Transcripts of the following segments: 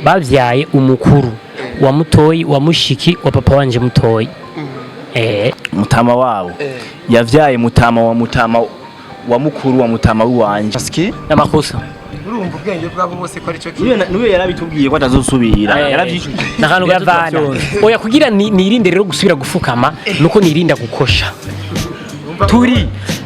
bavyaye umukuru wa mutoyi wa mushiki wa papa wanje mutoyi. Mutama wabo yavyaye mutama wa mukuru wa mutama wanje. N'amakosa urumva ubwenge bwabo bose ko ari cyo kintu. Niwe yarabitubwiye ko atazosubira. Yaravyishwe nakantu gavana. Oya kugira nirinde rero gusubira gufukama nuko nirinda gukosha.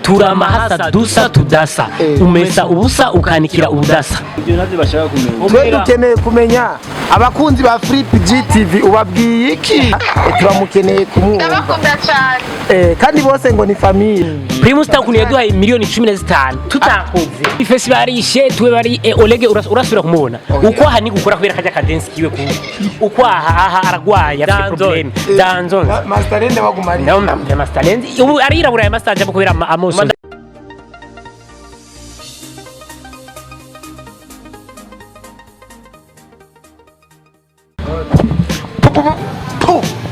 Turamahasa dusa tudasa. Umesa ubusa ukanikira ubudasa. Ibyo navyo bashaka kumenya. Twe dukeneye kumenya abakunzi ba Flip GTV ubabwiye iki? Turamukeneye kumwumva. Ndabakunda cyane. Kandi bose ngo ni famille. Primus Takuni yaduhaye miliyoni 15 tutakoze. Festival ishe tuwe bari Olege urasubira kumubona. Uko aha ni gukora kubera kajya kadensi kiwe ku. Uko aha aragwaye afite problem. Danzon. Masterende bagumari. Ndamwe Masterende. Ubu arirabura ya Master kubera amoso.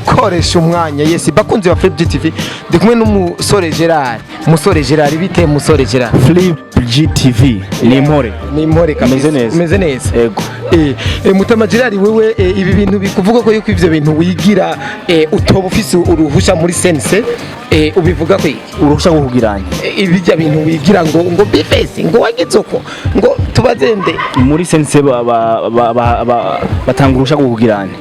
Koresha umwanya yesi bakunzi ba Flip GTV ndi kumwe n'umusore Gerard. Umusore Gerard bite musore Gerard? Flip GTV ni impore kameze neza. Umeze neza. Yego. Mutama Gerard wewe ibi bintu bikuvuga ko yuko ivyo bintu wigira utoba ufise uruhusha muri sense ubivuga ko uruhusha gwo kugiranya. Ibijya bintu wigira ngo bifese ngo wagizoko ngo tubazende muri sense batanga uruhusha gwo kugiranya.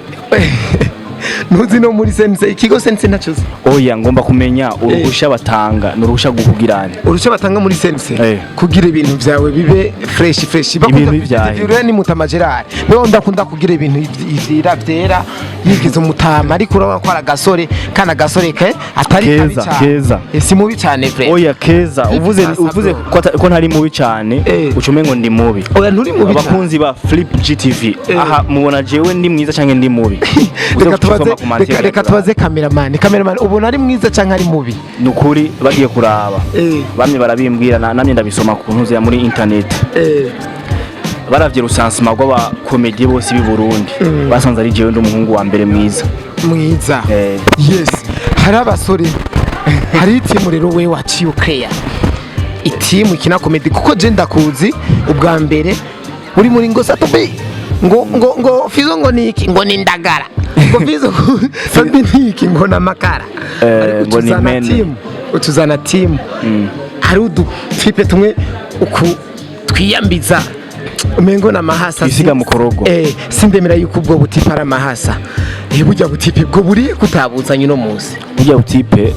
Nuzi no muri sense ikigo sense nacuze. Oya ngomba kumenya uruhusha batanga n'uruhusha gukugirana. Uruhusha batanga muri sense kugira ibintu byawe bibe fresh ibintu byawe. Rero ni Mutama Gerard. Niwe ndakunda kugira ibintu vyera yigize umutama ariko urabona ko aragasore kana gasore ke atari kabi cyane. Keza. Si mubi cyane frère. Oya keza uvuze ko ntari mubi cyane ucume ngo ndi mubi. Oya nturi mubi. Abakunzi ba Flip GTV aha mubona jewe ndi mwiza cyane ndi mubi. Reka tubaze cameraman ubona ari mwiza cyangwa ari mubi? Nukuri bagiye kuraba bamwe barabimbwira namye ndabisoma ku ntuze ya muri internet baravye rusansima rw'aba comedy bose b'i Burundi basanze ari jewe ndumuhungu wa mbere mwiza. Yes hari abasore hari itimu rero we waciye clear itimu ikina comedy kuko je ndakuzi ubwa mbere uri muri ngo satobe ngo fizo ngo niki ngo ni ndagara ngo fizo sabi niki ngo na makara ngo ni men utuzana team hari uduflipe tumwe uku twiyambiza umengo na mahasa isiga mukorogo sindemera yuko ubwo butipe ara mahasa burya butipe bwo buri kutabuzanye no munsi burya butipe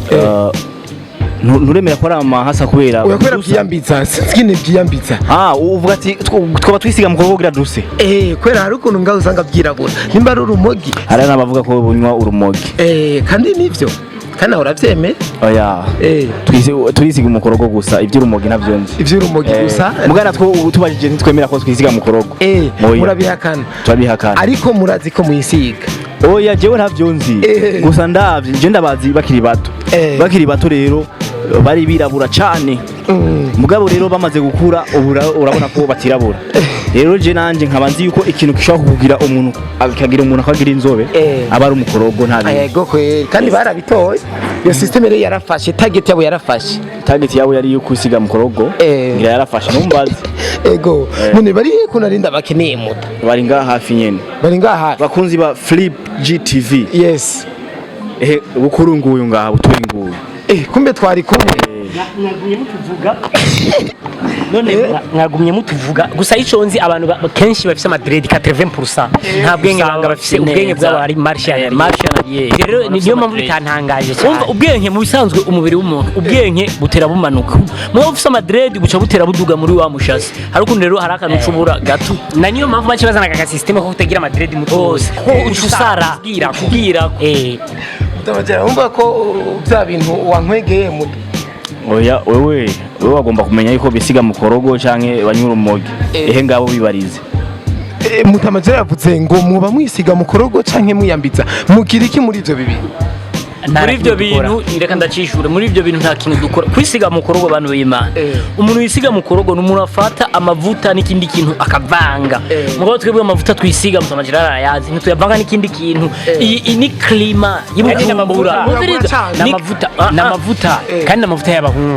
nuremera ko ari amahasa kubera byiyambiza sikine byiyambiza uvuga ati twaba twisiga mu kuvugira duse kwera hari ukuntu ngaho usanga byirabura nimba ari urumogi hari n'abavuga ko bunywa urumogi kandi nivyo kana uravyemera oya turisiga umukorogo gusa ivy'urumogi navyo nzi ivy'urumogi gusa mugana tubajije ntitwemera ko twisiga umukorogo murabihakana turabihakana ariko murazi ko muyisiga oya jewe ntavyo nzi gusa ndavye je ndabazi bakiri bato rero bari birabura cyane mugabo rero bamaze gukura urabona ko batirabura rero je nanje nkaba nzi yuko ikintu gishobora kugira umuntu akagira inzobe aba ari umukorogo nta bintu yego kandi barabitoye iyo system rero yarafashe target yabo yari yuko isiga mukorogo ngira yarafashe numbazi ego none bari kunarinda bakeneye muta bari ngaha hafi nyene bakunzi ba Flip GTV yes bukurunguye ngaha buturinguye kumbe twari kumwe mwagumye mutuvuga gusa ico nzi abantu kenshi bafise amadredi 80% nta bwenge banga bafise ubwenge bwabo ari martial rero niyo mpamvu bitantangaje umva ubwenge mu bisanzwe umubiri w'umuntu ubwenge butera bumanuka mwe ufise amadredi buca butera buduga muri wa mushasi hari ukuntu rero hari akantu cubura gato na niyo mpamvu bace bazana aka system ko kutagira amadredi muto hose ko ucusara kugira Mutamajera umva ko bya bintu wankwegeye muto oya wewe wagomba kumenya yuko bisiga mukorogo canke banyura umogi ngabo bibarize Mutamajera yavuze ngo muba mwisiga mukorogo canke muyambiza mugira iki muri ivyo bibiri muri ibyo bintu reka ndacishura muri ibyo bintu nta kintu dukora kwisiga mu korogo abantu b'Imana umuntu wisiga mu korogo n'umuntu afata amavuta n'ikindi kintu akavanga mugabo twebwe amavuta twisiga Mutamagira arayazi ntituyavanga n'ikindi kintu iyi ni klima y'Ibujumbura n'amavuta kandi n'amavuta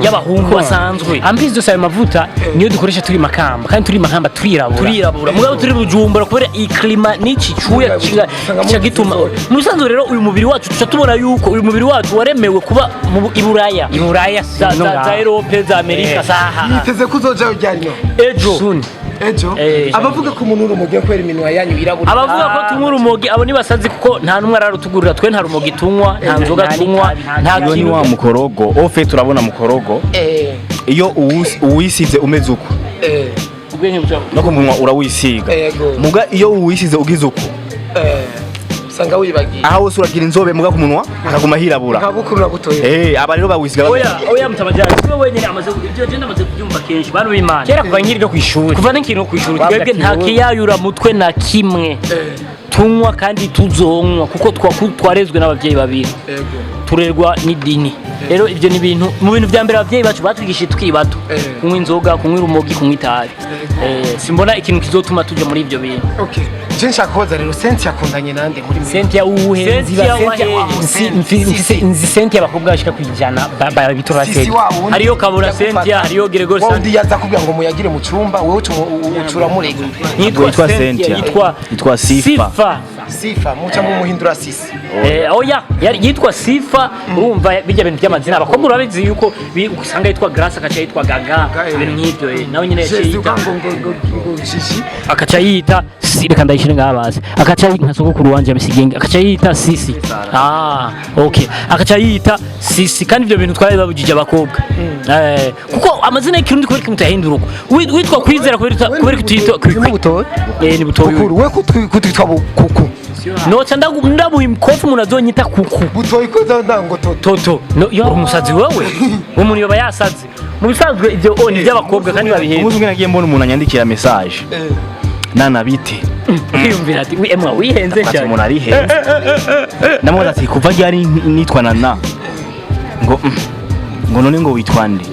y'abahungu basanzwe ambizi dose ayo mavuta niyo dukoresha turi Makamba kandi turi Makamba turirabura mugabo turi Bujumbura kubera iyi klima n'iki cuya gituma mu bisanzwe rero uyu mubiri wacu tuca tubona yuko uyu mubiri wacu waremewe kuba mu Iburaya za Europe za Amerika saha yiteze kuzoja ujyanyo ejo abavuga ko umuntu urumogi kwera iminwa yanyu irabura abavuga ko tunywa urumogi abo nibasazi kuko nta numwe ararutugurira twe nta rumogi tunywa nta nzoga tunywa nta kintu ni wa mukorogo ofe turabona mukorogo iyo uwisize umeze uko no kumunwa urawisiga muga iyo uwisize ugize uko sanga wibagiye aha wose uragira inzobe muga kumunwa akaguma hirabura nkabukurura gutoye aba rero bawisiga oya Mutamagira siwe wenyine amaze ibyo genda amaze kubyumva kenshi bano b'Imana kera kuva nkiri no kwishuri kuva n'ikintu kwishuri twebwe nta kiyayura mutwe na kimwe tunywa kandi tuzonkwa kuko twarezwe n'abavyeyi babiri turerwa n'idini rero ibyo ni ibintu mu bintu bya mbere abavyeyi bacu batwigishije twibato kunywa inzoga kunywa urumogi kunywa itabi simbona ikintu kizotuma tuja muri ibyo bintu je nshaka koza rero Cynthia akundanye nande muri Cynthia ubuhenzi nzi Cynthia bakobwa bashika kwijana babitora Cynthia hariyo Kabura Cynthia hariyo Gregor Cynthia wandi yaza kubwira ngo muyagire mu cyumba wewe ucura murega yitwa Cynthia yitwa Sifa mucha mu muhindura sisi oya yitwa Sifa urumva bijya bintu by'amazina abakobwa urabizi yuko usanga yitwa Grace akaca yitwa Gaga ibintu nk'ibyo nawe nyine yita akaca yita reka ndayishire ngabaze akaca nka sogokuru wanje Misigenge akaca yita Sisi okay akaca yita Sisi kandi ibyo bintu twari babujije abakobwa kuko amazina y'ikirundi kubera kimwe tahinduruko witwa kwizera kubera kitito ni butoyi we kutwitwa kuku noca ndabuha ikofu umuntu azonyita kuku butoyi ko ndango toto yo umusazi wewe umuntu yoba yasaze mu bisanzwe ibyo ni by'abakobwa kandi babihenze umuntu nagiye mbona umuntu anyandikira message nana bite yumvira ati emwa wihenze cyane umuntu ari henze namubaza ati kuva ryari nitwa nana ngo none ngo witwa nde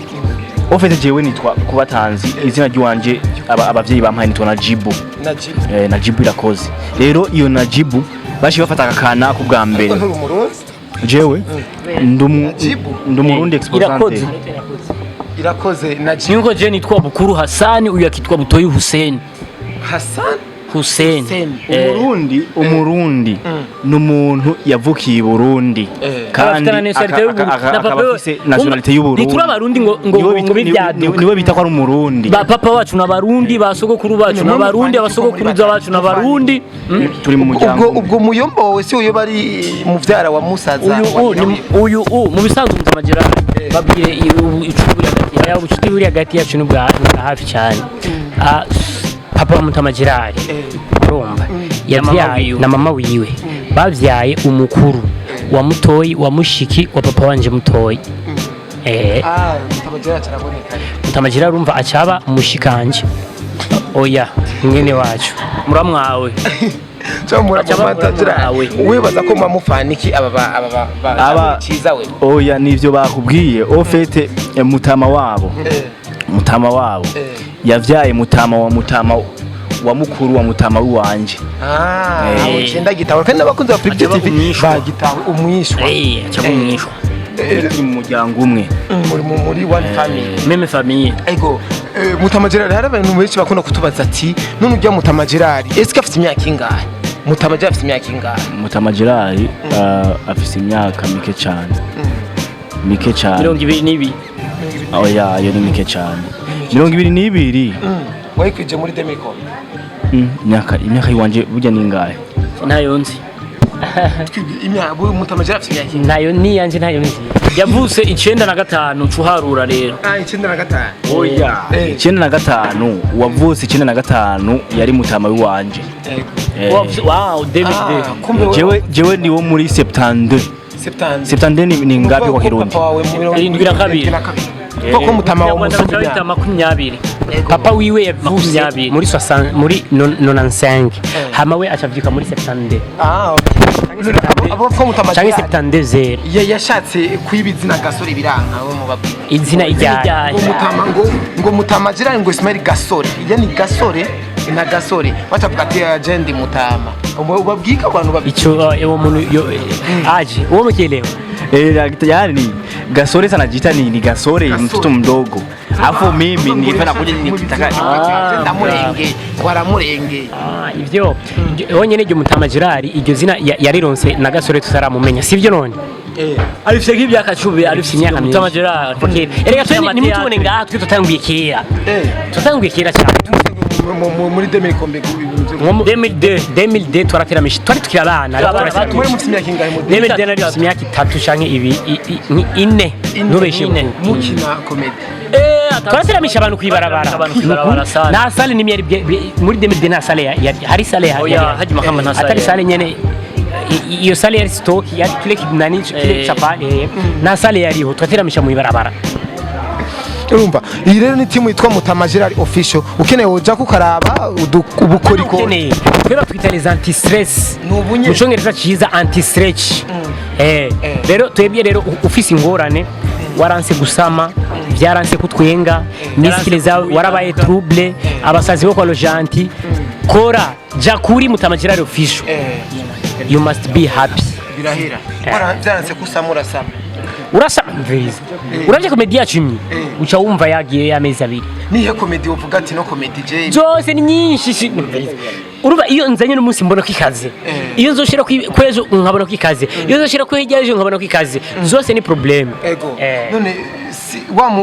ofete jewe nitwa kubatanzi izina ry'uwanje abavyeyi bampaye nitwa Najibu Najibu irakoze rero iyo Najibu bashi bafata akakana ku bwa mbere jewe ndumurundi exposante irakoze Najibu niko je nitwa Bukuru Hasani uyu akitwa Butoyi Hussein Hussein umurundi n'umuntu yavukiye i Burundi kandi akaba afise nationality y'u Burundi nitura abarundi ngo niwe bita ko ari umurundi ba papa wacu n'abarundi ba sogokuru bacu n'abarundi abasogokuruza bacu n'abarundi turi mu muryango ubwo muyombo wese uyo bari muvyara wa musaza uyu mu bisanzwe Mutamagira babwire ubucuti buri hagati yacu n'ubwa hafi cyane papa wa Mutamagira urumva yavyaye na mama wiwe bavyaye umukuru wa Mutoyi wa mushiki wa papa wanje Mutoyi Mutamagira urumva acaba mushikanje oya mwene wacu muramwawe wibaza ko mamufaniki aba ciza we oya nivyo bakubwiye ofete mutama wabo yavyaye mutama wa mukuru wa mutama wanje cyenda gitawe kandi abakunze ba Private TV bagitawe umwishwa cyangwa mu muryango umwe muri one family meme famille ego Mutamagira hari abantu benshi bakunda kutubaza ati none ujya Mutamagira ese afite imyaka ingahe Mutamagira afite imyaka ingahe Mutamagira afite imyaka mike cyane 22 oya yo ni mike cyane 22 wayikwije muri Demicom imyaka yiwanje burya ningahe nayo nzi imyaka Mutamagira afite imyaka nayo ni yanje nayo nzi yavuse 95 cuharura rero 95 oya 95 wavuse 95 yari mutama wiwanje wow David jewe ni wo muri 72 ni ngapi kwa Kirundi 72 koko mutama wa musumba bita 20 papa wiwe yavutse 20 muri 60 muri 95 hama we acavyuka muri 72 abo ko mutama canke 72 yashatse kwibizina gasore biranka bo mu babwira izina ijyaye ngo mutama Gerard ngo Ismail Gasore yani Gasore na Gasore batavuga ati agenda mutama ubabwika abantu ico uwo muntu aje uwo mukelewa yani Gasore sana jita ni Gasore mtoto mdogo afu mimi nilipenda kuja nitaka ndamurenge waramurenge ivyo wonyene ryo mutama Gerard iryo zina yarironse na Gasore tutaramumenya sivyo none arifise nk'imyaka 10 arifise imyaka mutama Gerard erega twe nimutubone ngaha twe tutanguye kera cyane muri 2002 twarateramisha twari tukiri abana muri mufite imyaka ingahe mu 2002 nari mfite imyaka 3 canke ine nubeshe mukina comedy twarateramisha abantu kwibarabara na sale nimwe muri 2002 na sale hari sale haji Muhammad na sale atari sale nyene iyo sale yari stock yari kile kidnani kile chapale na sale yariho twateramisha mu ibarabara urumva iyi rero ni timu yitwa Mutama Gerard official ukeneye woja kukaraba ubukoriko ukeneye tweba twita les anti stress mu cyongereza cyiza anti stretch rero twebye rero ufise ingorane waranse gusama byaranse kutwenga miskile zawe warabaye trouble abasazi bo kwa lojanti kora jakuri Mutama Gerard official you must be happy birahera waranze kusamura sama urasa mviriza uravye komedi yacu imwe uca wumva yagiye y'amezi abiri nihe komedi uvuga ati no komedi je zose ni nyinshi uruba iyo nzanye n'umunsi mbona kwikaze iyo nzoshira kwejo nkabona kwikaze iyo nzoshira kwegeje nkabona kwikaze zose ni problem none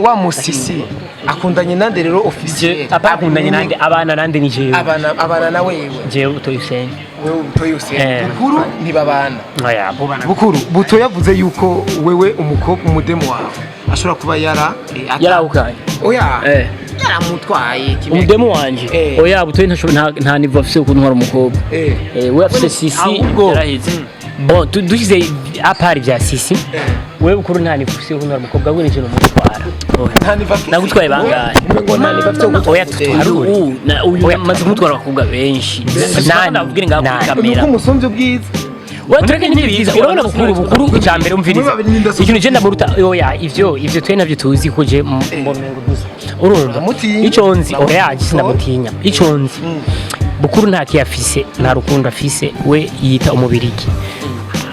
wa musisi akundanye nande rero officier akundanye nande abana nande ni jewe abana na wewe jewe utoyusenge wewe utoyusenge bukuru ntibabana oya bubana bukuru buto yavuze yuko wewe umukobwa umudemo wawe ashobora kuba yarawukaye oya yaramutwaye umudemo wanje oya butoye nta nivo afise ukuntu hari umukobwa we afise sisi yarahize bon duhize apari vya sisi wewe ukuru nta nivo afise ukuntu hari umukobwa we n'icyo mutwara nagutwaye bangahe ngo nta nivo afise ukuntu oya tutwarure uyu maze kumutwara abakobwa benshi nani ngaho kuri kamera umusunzi ubwiza tureke ntibiza urabona bukuru icambere umviriza ikintu je ndamuruta oya ivyo twe navyo tuzi ko je mbomengo dusa urumva ico nzi oya sindamutinya ico nzi bukuru nta kiyafise nta rukundo afise we yita umubiriki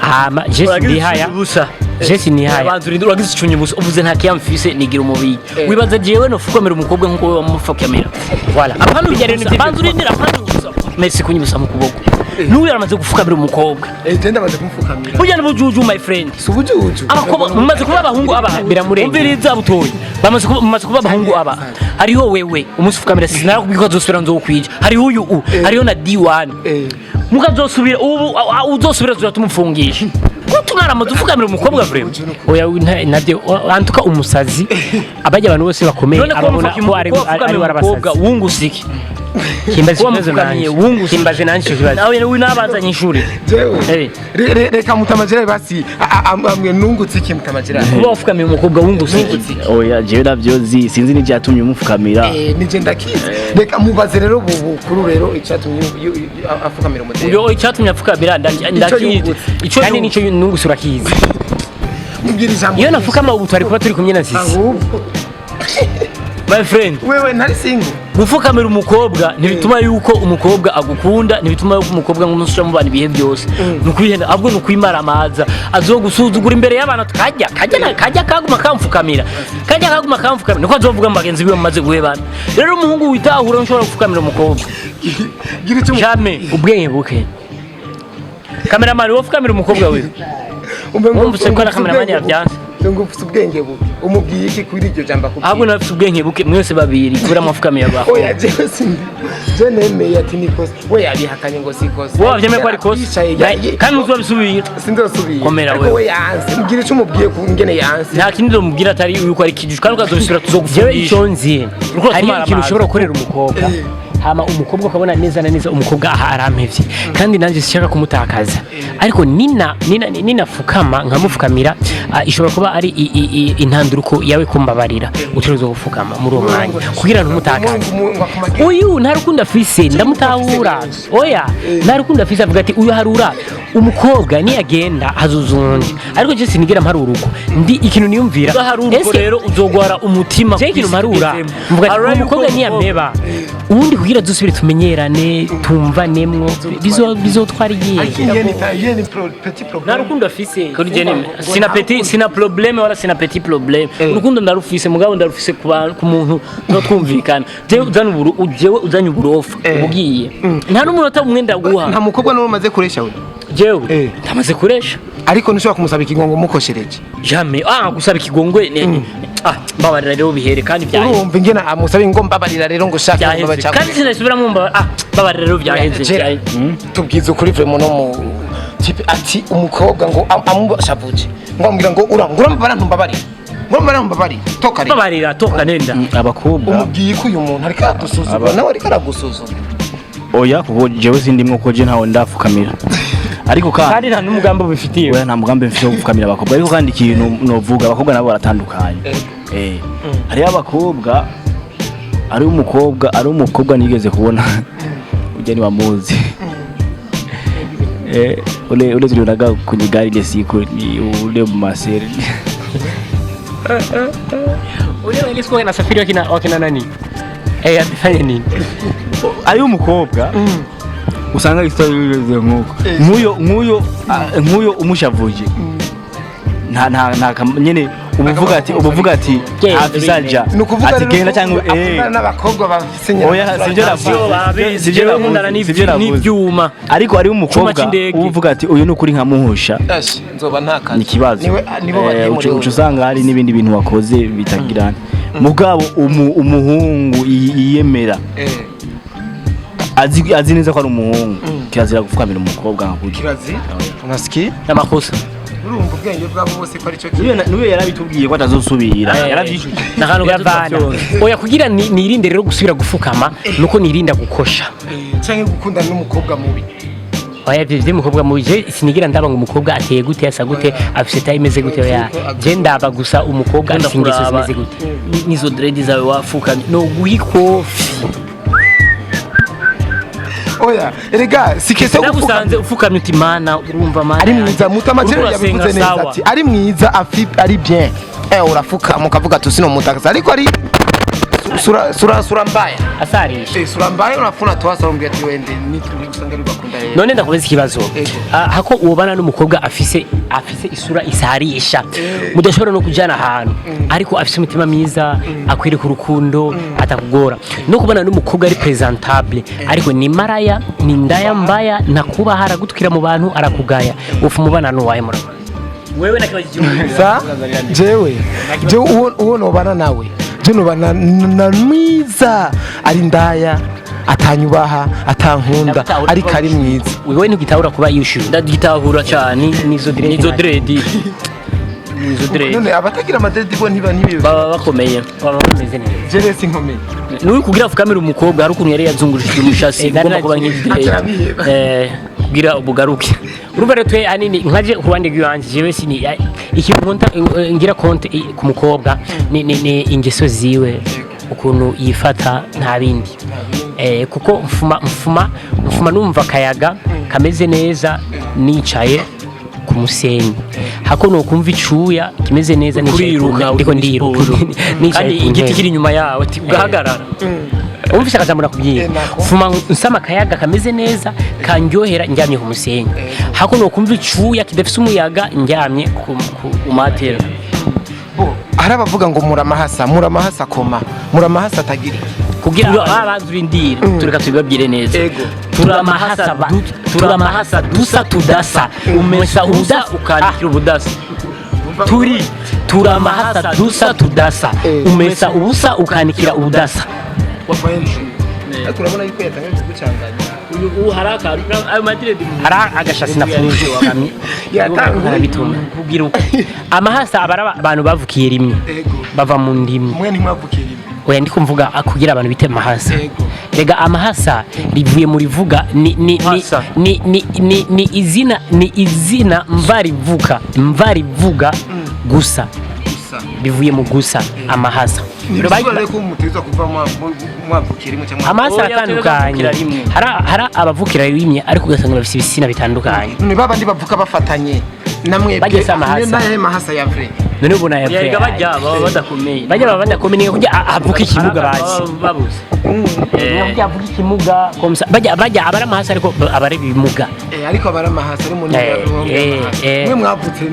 hama Jesse ndihaya Jesse ndihaya banzurinde uragize icunye buso uvuze nta kiyamfise nigira umubiri wibaza jewe no fukamera umukobwa nkuko we wamufakamera voilà apana bijyare n'ibyo banzurinde apana merci kunyibusa mu kuboko nuwe yaramaze gufukamira umukobwa genda baze kumfukamira burya n'ubujuju my friend subujuju abakobwa mumaze kuba abahungu aba biramurenge umviriza butoyi bamaze kuba abahungu aba hariho wewe umusufukamira sinara kubwiko azosubira nzokwija hariho uyu hariho na D1 mukazosubira ubu uzosubira tumufungisha kutumara amadufukamira umukobwa vrema oya nabyo antuka umusazi abajya abantu bose bakomeye ababona ko ari barabasazi wungusiki kimbaze nanjye kibazo nawe winabazanye ishuri reka Mutama Gerard basi amwe nungutse iki Mutama Gerard kuba ufukamiye umukobwa wungusiki oya jewe navyozi sinzi n'ivyatumye umufukamira nije ndakiza reka mubaze rero bukuru rero icatumye afukamira umudeni uyo icatumye afukamira ndakiza ico kandi nico nungusura kiza mubwira ijambo iyo nafukama ubu twari kuba turi kumwe na sisi my friend wewe ntari single gufukamira umukobwa ntibituma yuko umukobwa agukunda ntibituma yuko umukobwa nk'umusura mu bana ibihe byose nukwihenda ahubwo nukwimara amaza azogusuzugura imbere y'abana kajya kaguma kamfukamira niko azovuga mu bagenzi biwe bamaze guhebana rero umuhungu witahura nshobora gufukamira umukobwa jamais ubwenge buke kameramani wofukamira umukobwa wewe umvise ko na kameramani yavyanse ngo ufite ubwenge buke umubwiye iki kuri iryo jambo akubwiye ahubwo nafite ubwenge buke mwese babiri kubera amafukamiye abaho oya jewe sindi je nemeye ati nikoze we yabihakanye ngo sikoze wowe avyemeye ko ari kosa kandi uzobisubira sindosubira komera wewe we yanse mbwira ico umubwiye ku ngene yanse nta kindi ndomubwira atari yuko ari kijuje kandi ukazobisubira jewe ico nzi hari ikintu ushobora gukorera umukobwa hama umukobwa ukabona neza na neza umukobwa aha arampevye kandi nanjye sishaka kumutakaza ariko ninafukama nkamufukamira ishobora kuba ari intanduruko yawe kumbabarira uteruzo gufukama muri uwo mwanya kugira ntumutakaze uyu nta rukundo afise ndamutahura oya nta rukundo afise avuga ati uyu harura umukobwa ni agenda hazuzundi ariko je sinigira mparuruko ndi ikintu niyumvira haruruko rero uzogwara umutima je ikintu mparura mvuga ati umukobwa ni ameba ubundi kugira dusubire tumenyerane tumvanemwo bizotwara igihe nta rukundo afise kuri je sina problème wala sina petit problème urukundo ndarufise mugabo ndarufise ku muntu no twumvikana je uzanye uburofa ubugiye nta n'umunota umwe ndaguha nta mukobwa n'uwo maze kuresha we jewe ndamaze kuresha ariko ntushobora kumusaba ikigongo mukoshereje jamais gusaba ikigongwe mbabarira rero bihere kandi byahe urumva ingena amusaba ngo mbabarira rero ngo shaka mbabarira kandi sinasubiramo mbabarira rero byaheze tubwize ukuri vraiment no mu tipe ati umukobwa ngo amubashavuje ngo ambwira ngo urambara ntumbabarira ngomara mbabari toka rero babarira toka nenda abakobwa umubwiye ko uyu muntu ariko adusuzuma nawe ariko aragusuzuma oya kuko jewe sindimwe ko je ntawe ndafukamira ariko kandi nta n'umugambo bifitiye oya nta mugambo mfite wo gufukamira abakobwa ariko kandi ikintu novuga abakobwa nabo baratandukanye hari abakobwa ari umukobwa nigeze kubona uje ni bamuzi ule tulionaga kwenye gari ile siku ni ule Maseri ule nilisikia anasafiri wakina nani afanye nini ari umukobwa usanga historia nk'uyo umushavuje nta nyene ubuvuga ati afisalja ati genda cyangwa n'abakobwa bafise nyina oya sivyo nkundana n'ivyuma ariko ari umukobwa uvuga ati uyu nukuri nkamuhusha nzoba ntakaje ni kibazo ucu usanga hari n'ibindi bintu wakoze bitagirana mugabo umuhungu yiyemera azi neza ko ari umuhungu kirazira gufukamira umukobwa nkakugira kirazi unasikiye n'amakosa urumva ubwenge bwabo bose ko ari cyo niwe yarabitubwiye ko atazosubira yaravyishuye nakano gavana oya kugira nirinde rero gusubira gufukama nuko nirinda gukosha canke gukundana n'umukobwa mubi oya bivye umukobwa mubi je sinigira ndaba ngo umukobwa ateye gute asa gute afise tayi imeze gute oya je ndaba gusa umukobwa afise ingeso zimeze gute nizo dread zawe wafukamye no guhikofi oya erega sikese gufukamye ufukamye uti mana urumva mana ari mwiza mutamacero yabivuze neza ati ari mwiza ari bien urafuka mukavuga tu sino mutakaza ariko ari sura mbaya asarisha sura mbaya unafuna twasa umbye ati wende nituri gusanga ribakunda rero none ndakubaza ikibazo hako ubana n'umukobwa afise isura isarisha mudashobora no kujana ahantu ariko afise umutima mwiza akwire ku rukundo atakugora no kubana n'umukobwa ari presentable ariko ni maraya ni ndaya mbaya nakuba haragutwira mu bantu arakugaya ufu mubana no wahe mura wewe sa jewe uwo nobana nawe nubana na mwiza ari ndaya atanyubaha atankunda ariko ari mwiza wewe ntugitahura kuba yishyuye ndagitahura cyane nizo dread none abatagira amadredi bo ntibibe baba bakomeye baba bameze neza jere sinkomeye nuko kugira fukamira umukobwa hari ukuntu yari yazungurishije umushasi ugomba kuba nk'idread kugira ubugaruke urumva rero twe anini nkaje kubande gwanje jewe sini ikintu ngira konte ku mukobwa ni ingeso ziwe ukuntu yifata nta bindi kuko mfuma numva kayaga kameze neza nicaye ku musenyi hako no kumva icuya kimeze neza nicaye ndiko ndiruka kandi igiti kiri nyuma yawe ati ugahagarara umvise akazamura kubyiye fuma nsama kayaga kameze neza kanjyohera njyamye ku musenyi hako no kumva icuya kidafise umuyaga njyamye ku matera arabavuga ngo muramahasa koma muramahasa tagiri kugira abanzu bindira tureka tubibabwire neza turamahasa dusa tudasa umesa ubusa ukandikira ubudasa turamahasa dusa tudasa umesa ubusa ukanikira ubudasa turabona yuko yatangiye kugucanganya uyu haraka ayo madire hari agashasi napfuje wakamye yatangiye bituma kugira uko amahasa abantu bavukiye rimwe bava mu ndimi mwe ntimwavukiye rimwe oya ndiko mvuga kugira abantu bite mahasa rega amahasa rivuye muri vuga ni izina mvarivuga gusa bivuye mu gusa amahasa amahasa atandukanye hari abavukira rimwe ariko ugasanga bafite ibitsina bitandukanye ni babandi bavuka bafatanye namwe bageze amahasa mahasa ya vrai none ubona ya Yariga bajya baba badakomeye. bajya badakomeye kujya avuka ikimuga bazi babuze. kujya avuka ikimuga komsa bajya abara amahasa ariko abare bimuga ariko abara amahasa ari mu mwe mwavutse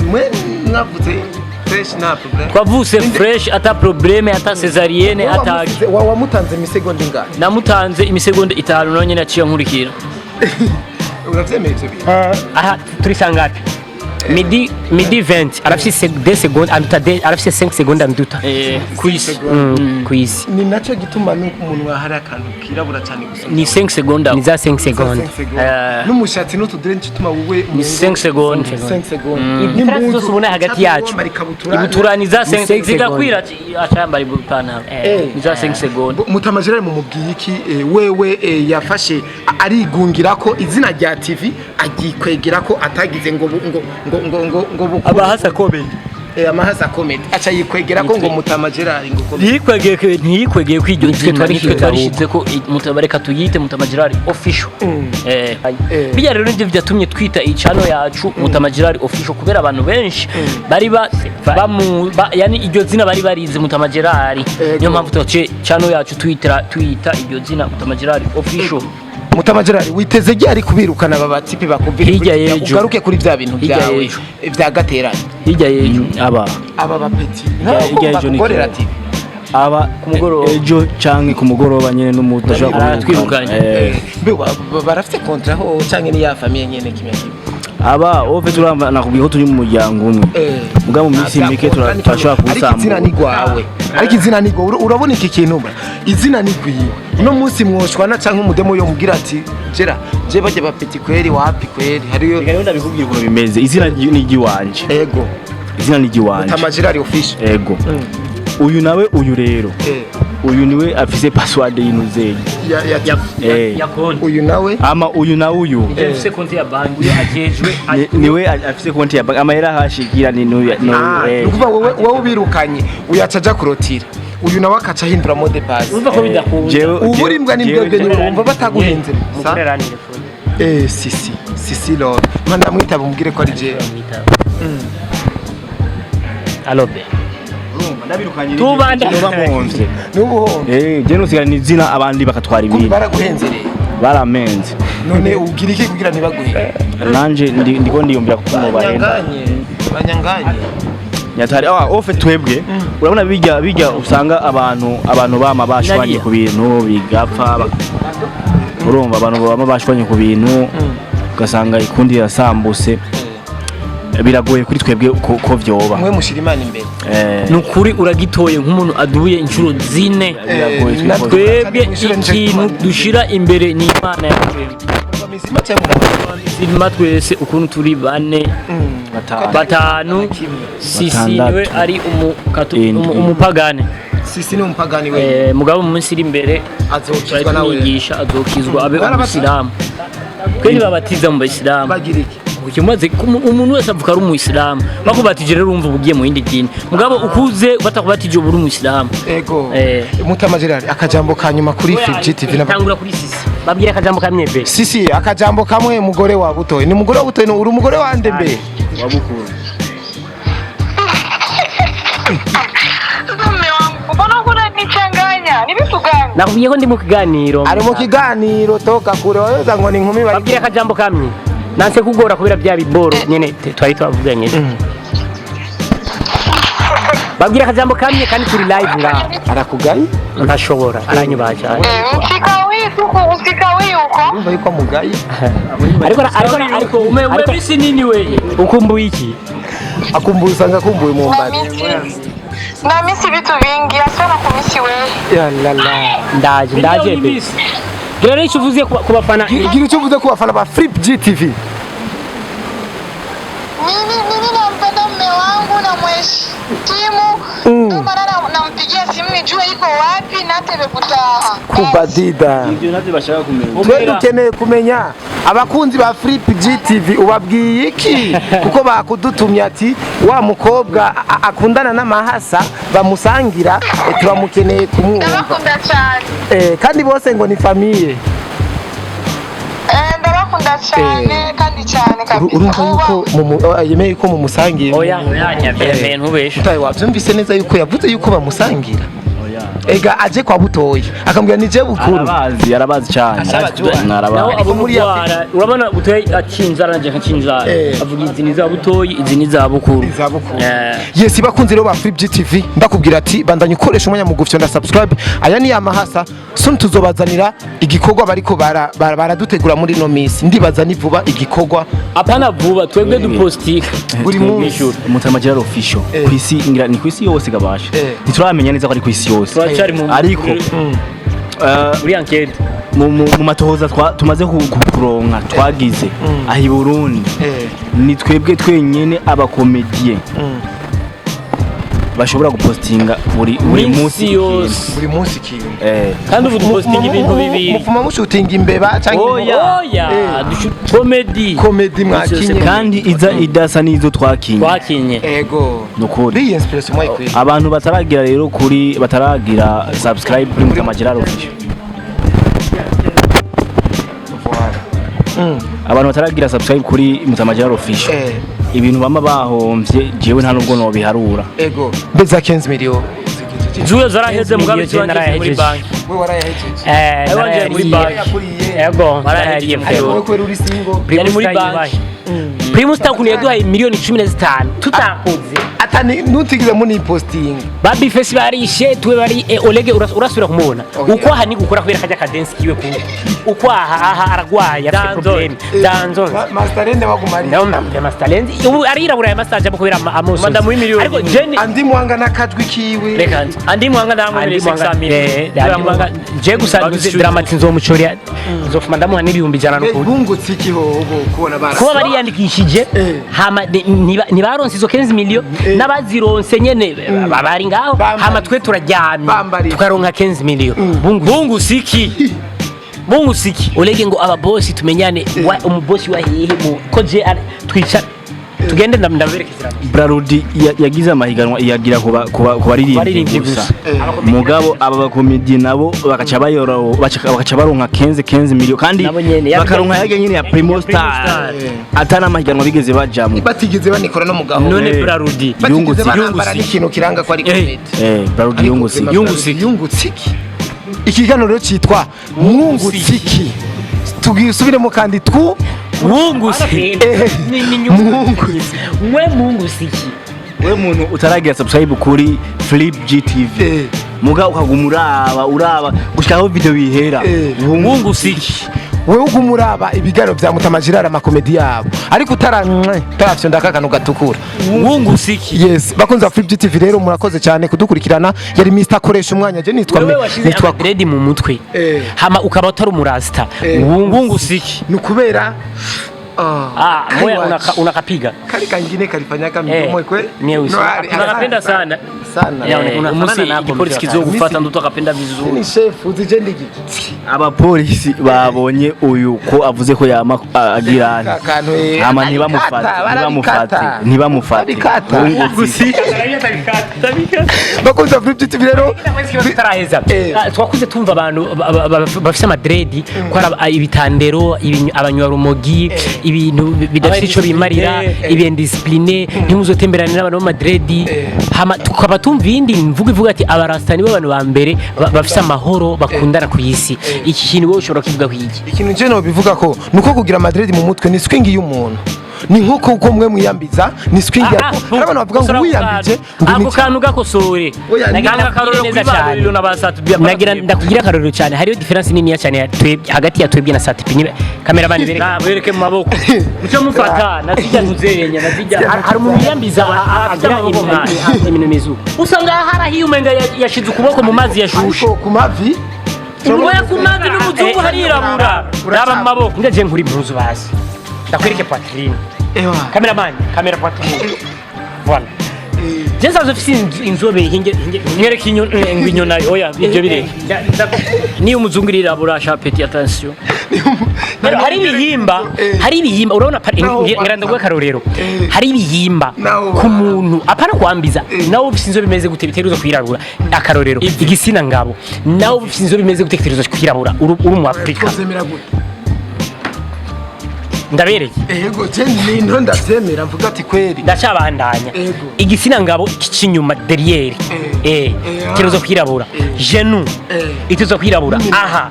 fresh na problem Twavuse fresh ata probleme ata cesarienne ata wamutanze imisegonda ingahe namutanze imisegonda 5 none naciye nkurikira. uravyemeye ivyo bintu aha turi sangapi midi 20 arafise 2 secondes arafise 5 secondes anduta Kwisi. kwisi ni naco gituma n'umuntu wahari akantu kirabura cyane gusa Ni 5 secondes. ni za 5 secondes n'umushatsi n'utudreni gituma wowe Ni 5 secondes. 5 secondes Difference zose ubona hagati yacu Ibutura ni za 5 secondes. zigakwira acambara ibutana. Ni za 5 secondes. mutamajira mu mubwiye iki wewe yafashe arigungira ko izina rya TV agikwegera ko atagize ngo Abahasa komeye. amahasa comedy acha yikwegera ko ngo mutamajira ngo Ntiyikwegeye kwiryo Nitwe zina twarishize nitwe twarishize ko mutabareka tuyite mutamajirari official. Bijya rero nivyo byatumye twita icano yacu mutamajirari official kubera abantu benshi bari yani iryo zina bari barize mutamajirari niyo mpamvu twace cano yacu tuyita iryo zina mutamajirari official. mutamajirari witeze ryari kubirukana aba batipi bakuvira Hirya y'ejo. ugaruke kuri bya bintu Hirya byawe y'ejo. bya gateranye Hirya y'ejo aba bapeti hirya y'ejo ni bakorera TV aba mugoroba. ejo canke ku mugoroba nyene n'umudashaka twirukanye. barafite kontra ho canke ni ya famille nyene kimwe aba ove turamba nakubwiye ko turi mu muryango umwe muga mu minsi mike turashobora ariko izina ni gwawe ariko izina ni gwawe urabona iki kintu izina ni gwiwe uno munsi mwoshwana canke umudemo yo mugira ati jera je bajya bapeti kweri wapi kweri hariyo rero ndabikubwiye uko bimeze izina ni igiwanje ego izina ni igiwanje mutamajirari official ego uyu nawe uyu rero uyu niwe afise password y'inuzeye Ya konti. uyu nawe ama uyu na uyu Afise konti ya banki uyo ajejwe niwe afise konti ya banki amahera hashikira ni nukuva wowe ubirukanye uyacaja kurotira uyu nawe akaca ahindura mode pass urumva ko bidakunda. uburi mbwa n'imbwebwe nyumva bataguhenze muteranire sisi lord manda mwitaba umubwire ko ari je alobe tubanda bamuhomvye n'ubuhombe je nusigara ni izina abandi bakatwara ibindi baraguhenze rero baramenze none ugira iki kugira ntibaguhe nanje ndiko ndiyumvira kukumubahenda banyanganye nyatari ofe twebwe urabona bijya usanga abantu bama bashwanye ku bintu bigapfa urumva abantu bama bashwanye ku bintu ugasanga ikundi yasambuse biragoye kuri twebwe ko vyoba mwe mushira imana imbere Nukuri uragitoye nk'umuntu aduye inshuro zine. Twebwe ikintu dushira imbere ni Imana yacu. Zirima twese ukuntu turi bane batanu sisi niwe ari umupagane. sisi ni umupagani we Mugabo mu minsi iri imbere azokizwa nawe yigisha azokizwa abe umusilamu. Kweni babatiza mu Bayisilamu. bagira iki Ukimaze umuntu wese avuka ari umuyisilamu bakubatije rero urumva ubugiye mu yindi dini mugabo ukuze batakubatije uburi umuyisilamu ego mutamajirari akajambo kanyuma kuri FGTV tangura kuri sisi babwira akajambo kamwe be sisi akajambo kamwe mugore wa butoye ni mugore wa butoye uri umugore wande mbe wabukuru Mume wangu, mbona unanichanganya? Ni vitu gani? nakubwiye ko ndi mu kiganiro ari mu kiganiro toka kure waweza ngo ni inkumi bari babwira akajambo kamwe nanse kugora kubera bya biboro nyene twari twavuganye babwira akajambo kamwe kandi turi live ngaho arakugaye ntashobora aranyubaje Usikawi huko. umva yuko mugaye ariko umewe bisi nini wewe ukumbuye iki akumbuye usanga akumbuye mu mbari Na misi vitu vingi, asana kumisi wewe. ya la la ndaje be rero icyo uvuze ku bafana gira icyo uvuze ku bafana ba Flip GTV Mimi nampenda mume wangu na mweshi. timu ndio maana nampigia simu nijue iko wapi na atebe gutaha kubadida Ibyo navyo bashaka kumenya. twe dukeneye kumenya abakunzi ba Flip GTV ubabwiye iki kuko bakudutumye ati wa mukobwa akundana n'amahasa bamusangira turamukeneye kumwumva ndabakunda cyane kandi bose ngo ni famiye ndabakunda cyane kandi cyane kabisa urumva yuko yemeye ko mumusangira oya nyabye ntubeshe utaye wabyumvise neza yuko yavuze yuko bamusangira ega aje kwa butoyi akambwira ni je bukuru Arabazi cyane. naho abo muri yara urabona butoyi akinzara nanje nkakinzara avuga izi ni za butoyi izi ni za bukuru yes bakunze rero ba Flip GTV ndakubwira ati bandanye ukoresha umwanya mugufyo nda subscribe aya ni amahasa sun tuzobazanira igikorwa bariko baradutegura muri no miss ndibaza ni vuba igikorwa apana vuba twebwe dupostika buri munsi Mutamajira official kwisi ngira ni kwisi yose gabasha ntituramenya neza ko ari kwisi yose turacari mu ariko uri enquête mu matohoza tumaze kuronka twagize ahi Burundi ni twebwe twenyene abakomedie bashobora gupostinga buri munsi yose buri munsi kintu kandi ubu dupostinga ibintu bibiri mufuma mushutinga imbeba cyangwa oya comedy mwakinye kandi iza idasa nizo twakinye ego nukuri iyi inspiration mwayikwiye abantu bataragira rero bataragira subscribe kuri Mutamajira official abantu bataragira subscribe kuri Mutamajira official ibintu bama bahomvye jewe nta nubwo no biharura ego mbeza 15 million zuyo zaraheze mugabe cyangwa muri banki we warayahejeje wanje muri banki ego barahariye wowe kwera uri single yari muri banki Primus Takuni yaduhaye miliyoni 15 tutakoze atani nutigize muni posting Baby Face barishe tuwe bari Olege urasubira kumubona uko aha ni gukora kubera kajya kadensi kiwe ku uko aha aragwaye afite problem danzo Masterende bagumari nayo nambe Masterende ubu arirabura ya Master jabo kubera amoso madamu w'imiliyoni ariko Jenny andi mwanga nakajwi kiwe reka andi mwanga ndamwe 600 je gusa dramati nzomucorya nzofuma ndamuha n'ibihumbi jana no kuri bungutse ikihobo kubona bara kuba bari yandikishije hama ntibaronse izo 15 million n'abazironse nyene bari ngaho hama twe turaryamye tukaronka 15 million bungu siki Olege ngo aba boss tumenyane umubosi wa hehe ko je twica tugende ndaberekezera Brarudi yagize amahiganwa yagira kuba baririmbyi gusa mugabo aba bakomedi nabo bakaca baronka 15 million kandi bakaronka yage nyine ya Primo Star atana amahiganwa bigeze bajamwe batigeze banikora no mugabo none Brarudi yungutse ikintu kiranga ko ari comedy Brarudi yungutse ikiganiro cyitwa Mwungutiki tugisubiremo kandi Mwungusiki Mwungusiki we muntu utaragira subscribe kuri Flip GTV muga ukaguma uraba gushikaho video bihera Mwungusiki wewe ugumuraba ibiganiro bya Mutamajira amakomedi yabo ariko utarafyo ndakakano gatukura Mwungusiki yes bakunza Flip GTV rero murakoze cyane kudukurikirana yari Mr Koresha umwanya je nitwa grade mu mutwe hama ukaba utari umurasta Mwungusiki nukubera moya unakapiga kali kangine kalifanyaka mdomo kwe unakapenda sana umusi igipolisi kizogufata ndo akapenda vizuri ni chef uzije ndigi abapolisi babonye uyu ko avuze ko yama agirana ama ntibamufate bakunza Flip GTV rero twakuze tumva abantu bafise amadredi ko ibitandero abanywa rumogi ibintu bidafite ico bimarira ibendiscipline ntimuzotemberana n'abantu bo Madrid hama tukaba tumva indi mvugo ivuga ati abarastani b'abantu ba mbere bafise amahoro bakundana ku isi iki kintu wowe ushobora kivuga ku iki ikintu je no bivuga ko nuko kugira Madrid mu mutwe ni swing y'umuntu ni nkuko uko mwe mwiyambiza ni swing abantu bavuga ngo wiyambije ako kantu gakosore nagira karoro neza cyane nagira ndakugira karoro cyane hariyo difference nini cyane hagati ya twebwe na Satipini cameraman bereke mu maboko mucyo mufata nazijya ntuzerenya nazijya hari umuntu yiyambiza agira ibintu mizu usanga harahiye umenga yashize ukuboko mu mazi yashushe ku mavi Umoya kumazi n'umuzungu harirabura raba mu maboko ndaje nkuri impuzu basi ndakwereke Patrine cameraman camera Patrine voilà Jeza zofisi inzobe hinge mwereke inyona oya ibyo bireke niyo umuzungu irirabura shapeti attention hari ibihimba urabona ngira ngo akarorero hari ibihimba ku muntu apana kwambiza nawe ufite inzobe bimeze gute biteruzo kwirabura akarorero igisina ngabo nawe ufite inzobe bimeze gute biteruzo kwirabura uri mu Afrika ndabereye ego je ninto ndavyemera mvuga ati kweri ndacabandanya igisina ngabo kinyuma derrière kiruzo kwirabura genou ituzo kwirabura aha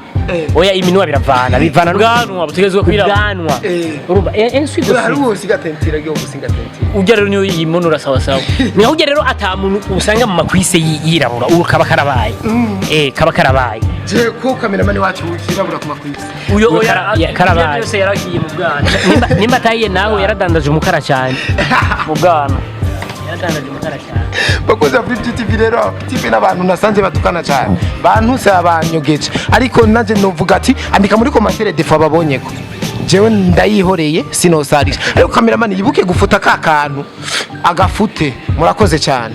oya iminwa bivana bwanwa butegezwe kwirabura bwanwa urumva ensuite de hari uwo sigatentira giyo gusingatentira ujya rero niyo yimonura sawa sawa niho ujya rero atamuntu usanga mu makwise yirabura ukaba karabaye kaba karabaye je ko kameramani wacu wirabura ku makwise uyo karabaye byose yaragiye mu bwana nimba atayiye nawe yaradandaje umukara cyane mu bwana yaradandaje umukara cyane bakoze Afrique TV rero TV n'abantu nasanze batukana cyane bantu se abanyogeje ariko naje novuga ati andika muri commentaire defo babonyeko jewe ndayihoreye sinosarisha ariko kameramani yibuke gufuta ka kantu agafute murakoze cyane